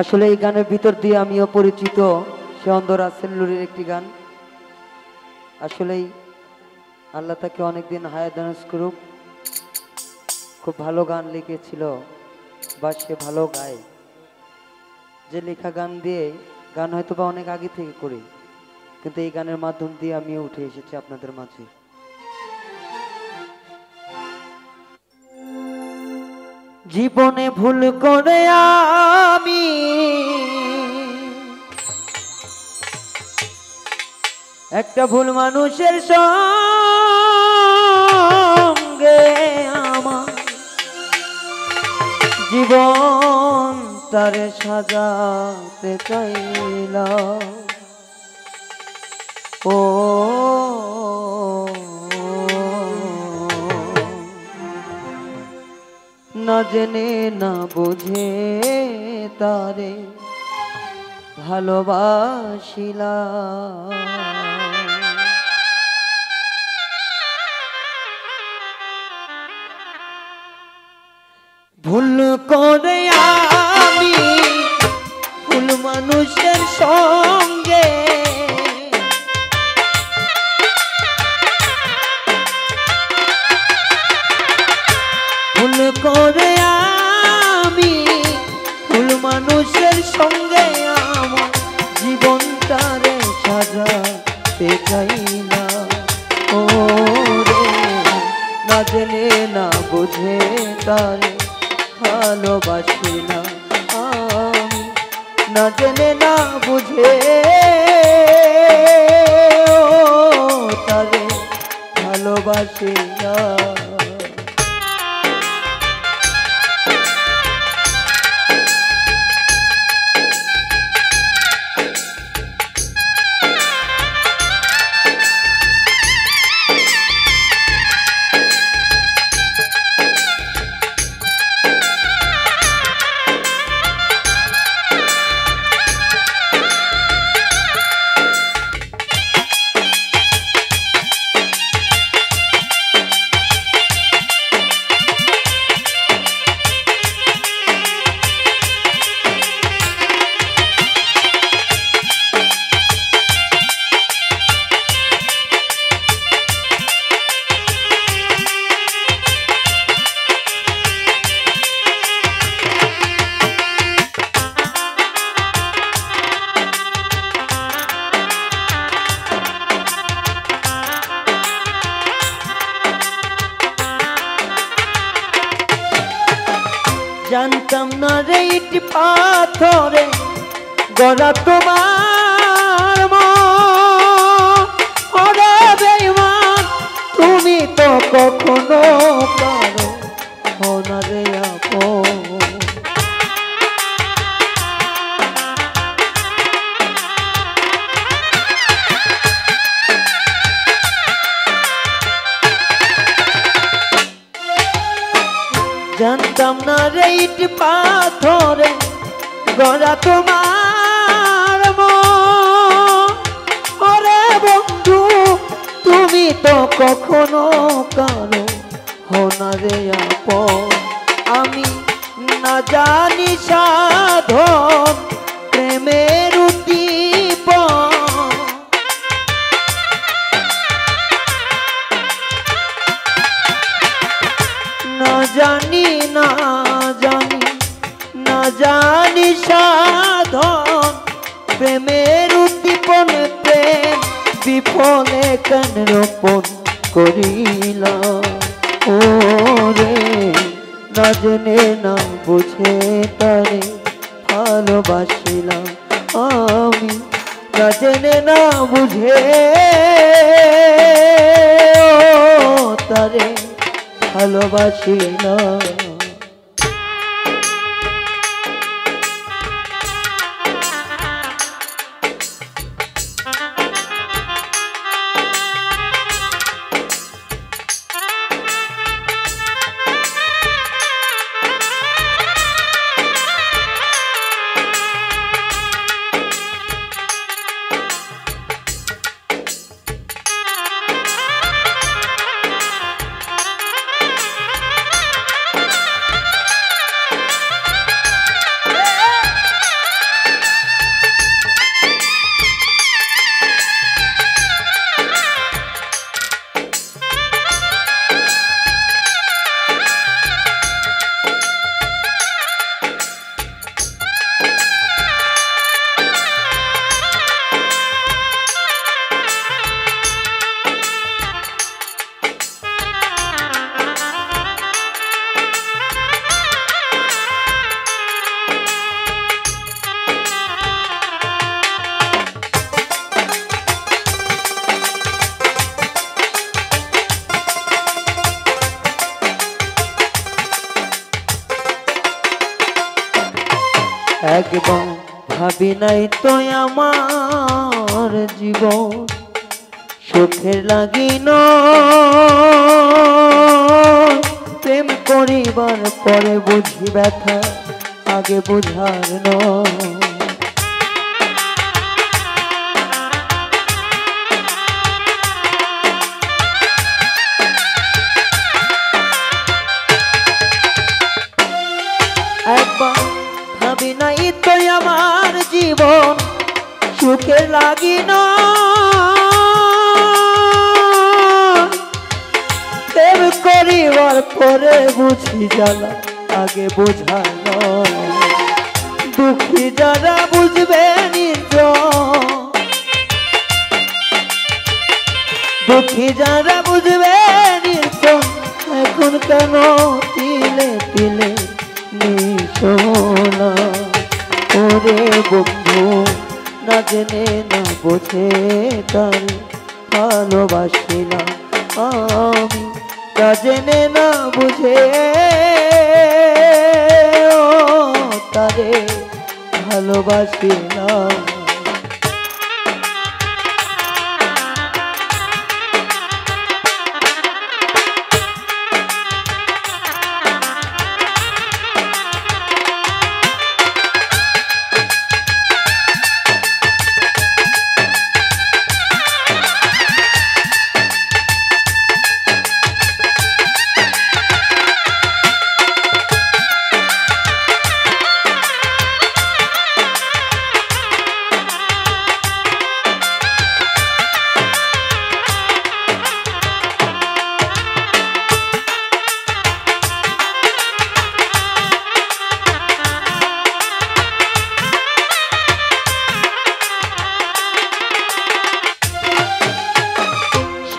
আসলে এই গানের ভিতর দিয়ে আমিও পরিচিত। সে অন্ধ রাসেল নুরের একটি গান। আসলেই আল্লাহ তাকে অনেকদিন হায়াত দারাজ করুক। খুব ভালো গান লিখেছিল বা সে ভালো গায়। যে লেখা গান দিয়ে গান হয়তো বা অনেক আগে থেকে করি, কিন্তু এই গানের মাধ্যম দিয়ে আমিও উঠে এসেছি আপনাদের মাঝে। জীবনে ভুল করে আমি একটা ভুল মানুষের সঙ্গে আমার জীবন তারে সাজাতে চাইলাম। ও না জেনে না বুঝে তারে ভালোবাসিলাম। ভুল করে আমি ভুল মানুষের সঙ্গে ভুল করে আমি ভুল মানুষের সঙ্গে আমার জীবনটারে সাজাতে চাই না। ও রে না জেনে না বুঝে তারে ভালোবাসি না আমি, না জেনে না বুঝে তারে ভালোবাসি না। জানতাম না রে ইট পাথরে গড়া তোমার মনে বেঈমান তুমি তো কখনো কারো হনা রে আপন। জানতাম না রে ইট পাথরে গড়া তোমার মনে বন্ধু তুমি তো কখনো কারো হনা রে আপন। আমি না জানি সাধন প্রেমের উদ্দীপন, না জানি না জানি না জানি সাধন প্রেমের উদ্দীপন প্রেম বিফলে কেন রোপণ করিলাম। ও রে না জেনে না বুঝে তারে ভালোবাসিলাম আমি, না জেনে না বুঝে তারে ভালোবাসিলাম। একবার ভাবি নাই তো আমার জীবন সুখের লাগিন প্রেম করিবার পরে বুঝি ব্যথা আগে বুঝার নয়। একবার ভাবি নাই তো আমার জীবন সুখের লাগিন প্রেম করিবার পরে বুঝি জ্বালা আগে বোঝানো। দুঃখী যারা বুঝবে দুঃখী যারা বুঝবে নির্জন এখন কেন তিলে তিলে নিশোনা। ওরে বন্ধু না জেনে না বোঝে তার ভালোবাসিলাম আমি, না জেনে না বুঝে তারে ভালোবাসিলাম।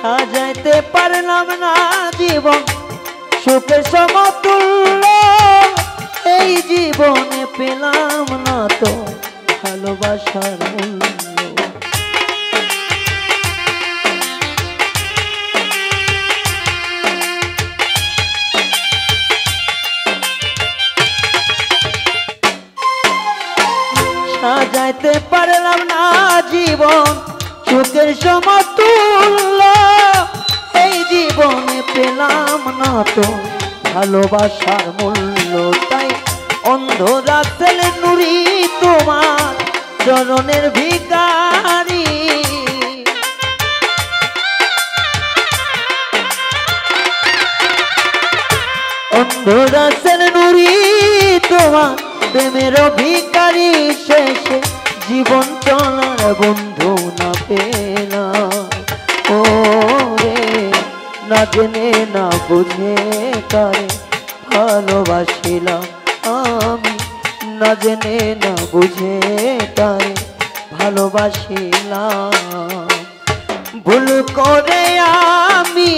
সাজাইতে পারলাম না জীবন সুখের সমতুল্য, এই জীবনে পেলাম না তো ভালোবাসার মূল্য। সাজাইতে পারলাম না জীবন সুখের সমতুল্য, এই জীবনে পেলাম না তো ভালোবাসার মূল্য। তাই অন্ধ রাসেল নুরি তোমার চরণের ভিখারি, অন্ধ রাসেল নুরি তোমার প্রেমের ভিখারি। শেষে জীবন চলার বন্ধু না পেলাম, ও রে না জেনে না বুঝে তারে ভালোবাসিলাম আমি, না জেনে না বুঝে তারে ভালোবাসিলাম। ভুল করে আমি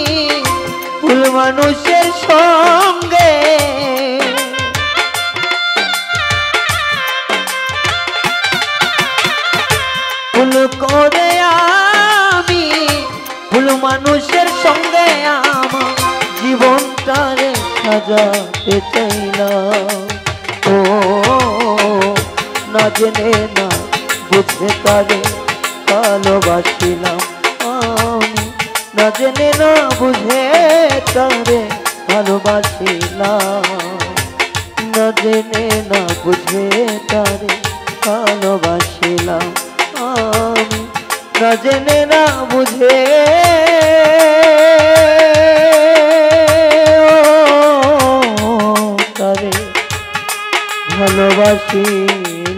ভুল মানুষের সঙ্গে, ভুল করে আমি ভুল মানুষের সঙ্গে আমার জীবনটারে সাজাতে চাইলাম। ও না জেনে না বুঝে তারে ভালোবাসিলাম আমি, না জেনে না বুঝে তারে ভালোবাসিলাম, না জেনে না বুঝে তারে ভালোবাসিলাম আমি, না জেনে না বুঝে তারে ভালোবাসিলাম।